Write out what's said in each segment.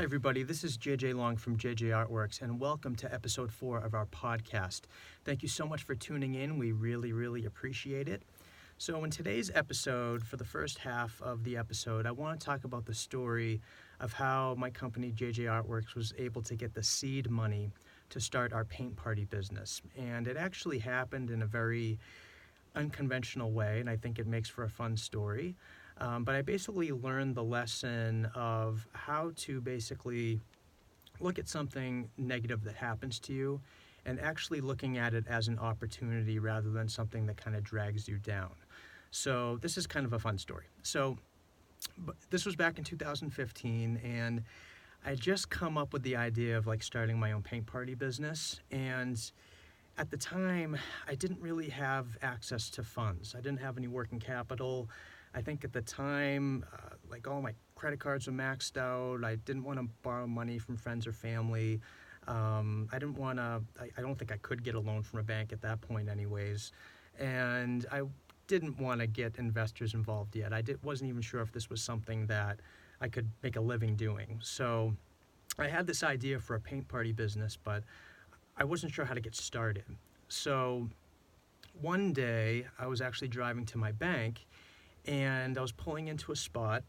Hi everybody, this is JJ Long from JJArtworks and welcome to episode 4 of our podcast. Thank you so much for tuning in. We really appreciate it. So in today's episode, for the first half of the episode, I want to talk about the story of how my company JJArtworks was able to get the seed money to start our paint party business. And it actually happened in a very unconventional way, and I think it makes for a fun story. But I basically learned the lesson of how to basically look at something negative that happens to you and actually looking at it as an opportunity rather than something that kind of drags you down. So this is kind of a fun story. So this was back in 2015, and I just come up with the idea of starting my own paint party business. And at the time, I didn't really have access to funds. I didn't have any working capital. I think at the time, all my credit cards were maxed out. I didn't want to borrow money from friends or family. I don't think I could get a loan from a bank at that point anyways. And I didn't want to get investors involved yet. Wasn't even sure if this was something that I could make a living doing. So I had this idea for a paint party business, but I wasn't sure how to get started. So one day I was actually driving to my bank and I was pulling into a spot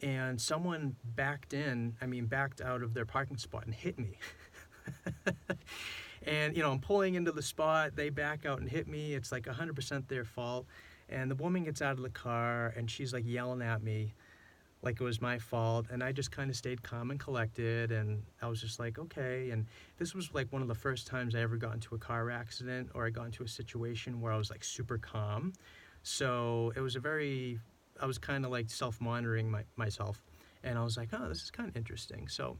and someone backed out of their parking spot and hit me. And, I'm pulling into the spot, they back out and hit me. It's 100% their fault. And the woman gets out of the car and she's yelling at me like it was my fault, and I just kind of stayed calm and collected, and I was just okay. And this was one of the first times I ever got into a car accident or I got into a situation where I was super calm. So it was I was kind of self-monitoring myself, and I was oh, this is kind of interesting. So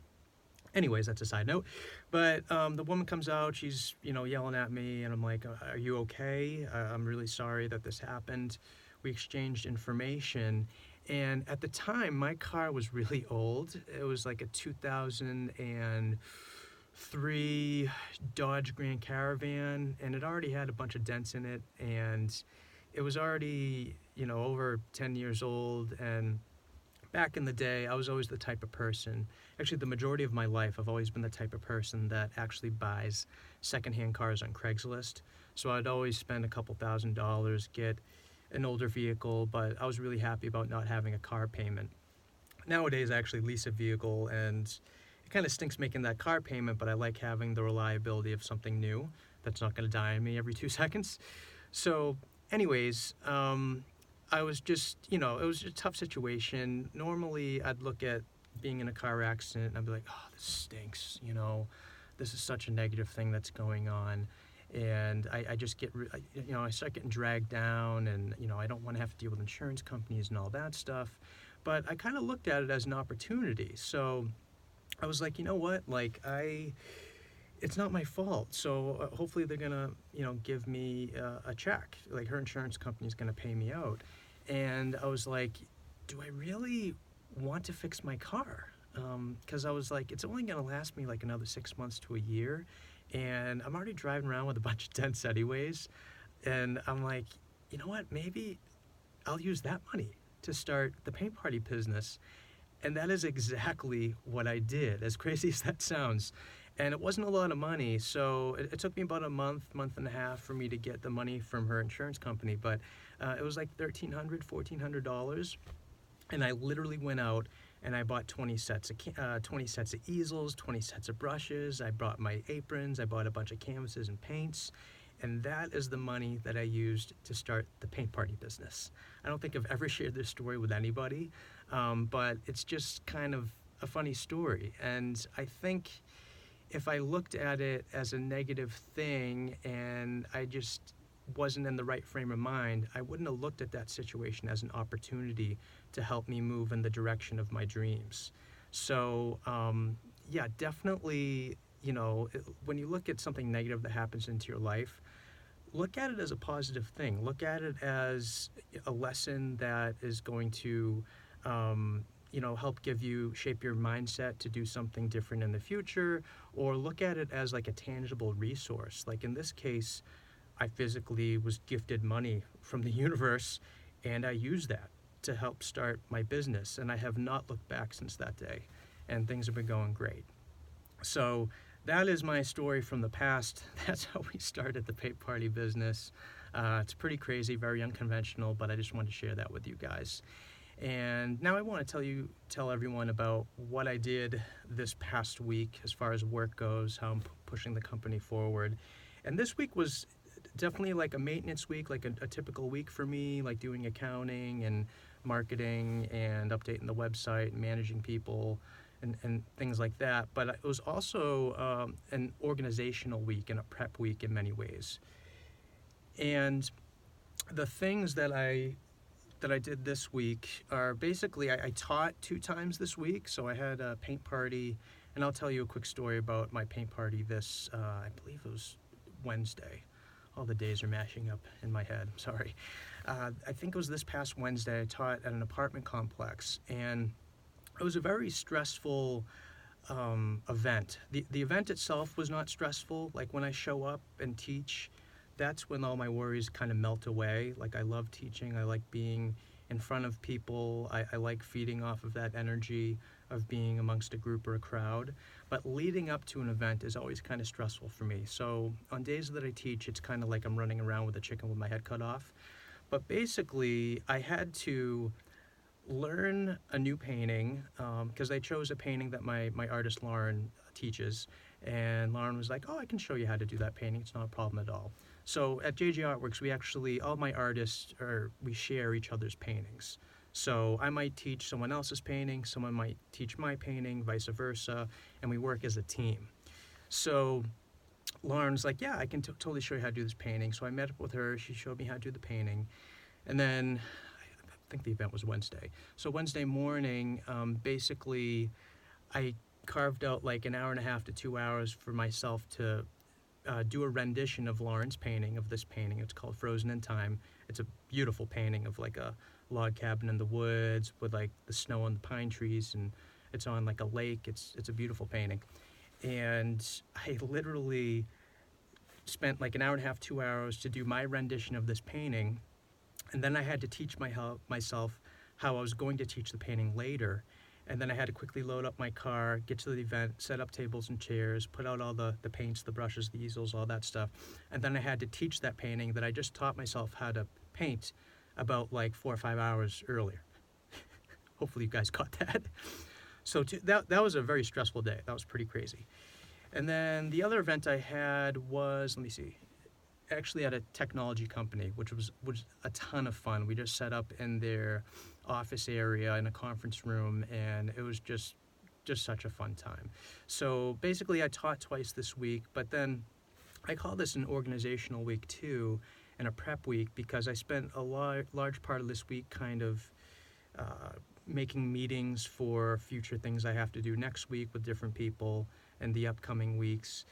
anyways, that's a side note. But the woman comes out, she's yelling at me, and I'm are you okay? I'm really sorry that this happened. We exchanged information. And at the time, my car was really old. It was a 2003 Dodge Grand Caravan, and it already had a bunch of dents in it, and it was already, over 10 years old. And back in the day, I was always the type of person, actually the majority of my life, I've always been the type of person that actually buys secondhand cars on Craigslist. So I'd always spend a couple $1,000s, get an older vehicle, but I was really happy about not having a car payment. Nowadays, I actually lease a vehicle, and it kind of stinks making that car payment, but I like having the reliability of something new that's not going to die on me every 2 seconds. So anyways, I was just, it was a tough situation. Normally, I'd look at being in a car accident and I'd be oh, this stinks, this is such a negative thing that's going on. And I just get, I start getting dragged down, and, I don't want to have to deal with insurance companies and all that stuff. But I kind of looked at it as an opportunity. So I was you know what, it's not my fault. So hopefully they're going to, give me a check. Her insurance company's going to pay me out. And I was do I really want to fix my car? Because I was it's only going to last me another 6 months to a year. And I'm already driving around with a bunch of dents anyways. And I'm you know what, maybe I'll use that money to start the paint party business. And that is exactly what I did, as crazy as that sounds. And it wasn't a lot of money, so it took me about a month and a half for me to get the money from her insurance company. But it was $1,300, $1,400. And I literally went out and I bought 20 sets of easels, 20 sets of brushes. I bought my aprons. I bought a bunch of canvases and paints. And that is the money that I used to start the paint party business. I don't think I've ever shared this story with anybody, but it's just kind of a funny story. And I think if I looked at it as a negative thing and I just wasn't in the right frame of mind, I wouldn't have looked at that situation as an opportunity to help me move in the direction of my dreams. So yeah, definitely, when you look at something negative that happens into your life, look at it as a positive thing. Look at it as a lesson that is going to help shape your mindset to do something different in the future, or look at it as a tangible resource. In this case, I physically was gifted money from the universe, and I used that to help start my business, and I have not looked back since that day. and things have been going great. So that is my story from the past. That's how we started the paint party business. It's pretty crazy, very unconventional, but I just wanted to share that with you guys. And now I want to tell everyone about what I did this past week as far as work goes, how I'm pushing the company forward. And this week was definitely like a maintenance week, like a typical week for me, like doing accounting and marketing and updating the website and managing people and things like that. But it was also an organizational week and a prep week in many ways. And the things that I did this week are basically, I taught 2 times this week. So I had a paint party, and I'll tell you a quick story about my paint party this, I believe it was Wednesday. All the days are mashing up in my head, I'm sorry. I think it was this past Wednesday. I taught at an apartment complex, and it was a very stressful event. The event itself was not stressful. Like when I show up and teach, that's when all my worries kind of melt away. Like I love teaching. I like being in front of people. I like feeding off of that energy of being amongst a group or a crowd. But leading up to an event is always kind of stressful for me. So on days that I teach, it's kind of like I'm running around with a chicken with my head cut off. But basically, I had to learn a new painting because I chose a painting that my artist Lauren teaches. And Lauren was like, oh, I can show you how to do that painting. It's not a problem at all. So at JJArtworks, we actually, all my artists, we share each other's paintings. So I might teach someone else's painting, someone might teach my painting, vice versa, and we work as a team. So Lauren's like, yeah, I can totally show you how to do this painting. So I met up with her, she showed me how to do the painting, and then I think the event was Wednesday. So Wednesday morning, basically, I carved out like an hour and a half to 2 hours for myself to do a rendition of Lauren's painting, of this painting. It's called Frozen in Time. It's a beautiful painting of like a log cabin in the woods with like the snow on the pine trees, and it's on like a lake. It's a beautiful painting. And I literally spent like an hour and a half, 2 hours to do my rendition of this painting. And then I had to teach myself how I was going to teach the painting later. And then I had to quickly load up my car, get to the event, set up tables and chairs, put out all the paints, the brushes, the easels, all that stuff. And then I had to teach that painting that I just taught myself how to paint about like 4 or 5 hours earlier. Hopefully you guys caught that. So that was a very stressful day. That was pretty crazy. And then the other event I had was, actually at a technology company, which was a ton of fun. We just set up in their office area in a conference room, and it was just such a fun time. So basically I taught twice this week, but then I call this an organizational week too, and a prep week, because I spent a large part of this week kind of making meetings for future things I have to do next week with different people and the upcoming weeks.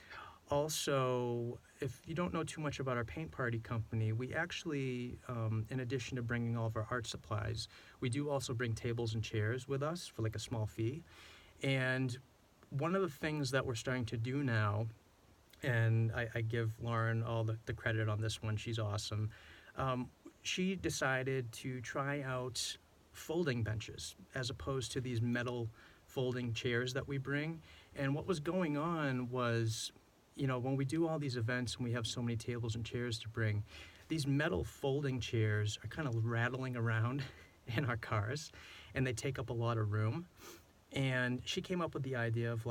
Also, if you don't know too much about our paint party company, we actually, in addition to bringing all of our art supplies, we do also bring tables and chairs with us for like a small fee. And one of the things that we're starting to do now, and I give Lauren all the credit on this one, she's awesome, she decided to try out folding benches as opposed to these metal folding chairs that we bring. And what was going on was, when we do all these events and we have so many tables and chairs to bring, these metal folding chairs are kind of rattling around in our cars, and they take up a lot of room. And she came up with the idea of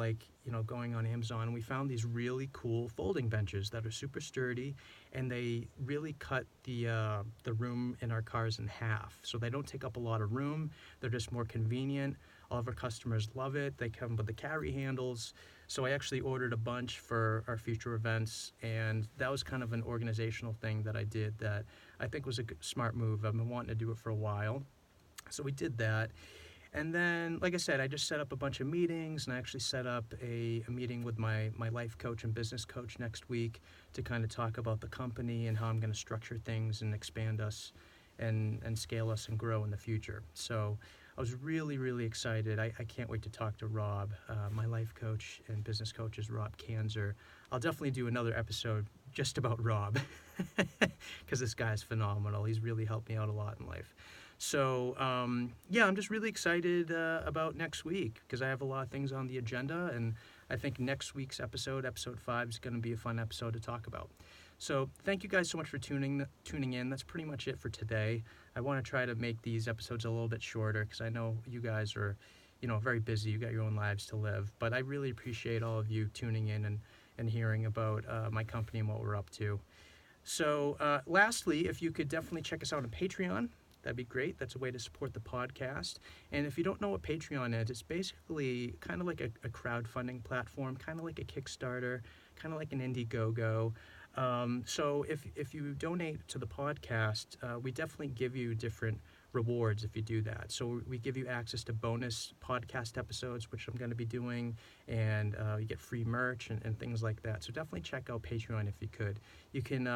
going on Amazon, and we found these really cool folding benches that are super sturdy, and they really cut the room in our cars in half. So they don't take up a lot of room. They're just more convenient. All of our customers love it. They come with the carry handles. So I actually ordered a bunch for our future events, and that was kind of an organizational thing that I did that I think was a smart move. I've been wanting to do it for a while. So we did that. And then, like I said, I just set up a bunch of meetings, and I actually set up a meeting with my life coach and business coach next week to kind of talk about the company and how I'm going to structure things and expand us and scale us and grow in the future. So I was really, really excited. I can't wait to talk to Rob. My life coach and business coach is Rob Kanzer. I'll definitely do another episode just about Rob because this guy is phenomenal. He's really helped me out a lot in life. So, yeah, I'm just really excited about next week because I have a lot of things on the agenda, and I think next week's episode 5, is going to be a fun episode to talk about. So, thank you guys so much for tuning in. That's pretty much it for today. I want to try to make these episodes a little bit shorter because I know you guys are, very busy. You got your own lives to live, but I really appreciate all of you tuning in and hearing about my company and what we're up to. So, lastly, if you could definitely check us out on Patreon, that'd be great. That's a way to support the podcast. And if you don't know what Patreon is, it's basically kind of like a crowdfunding platform, kind of like a Kickstarter, kind of like an Indiegogo. So if you donate to the podcast, we definitely give you different rewards if you do that. So we give you access to bonus podcast episodes, which I'm going to be doing, and you get free merch and things like that. So definitely check out Patreon if you could. You can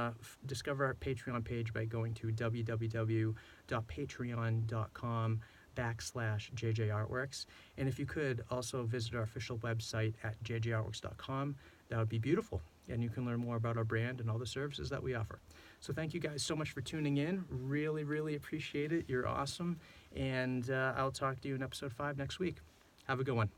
discover our Patreon page by going to www.patreon.com/JJArtworks. And if you could also visit our official website at JJArtworks.com, that would be beautiful. And you can learn more about our brand and all the services that we offer. So thank you guys so much for tuning in. Really, really appreciate it. You're awesome. And I'll talk to you in episode 5 next week. Have a good one.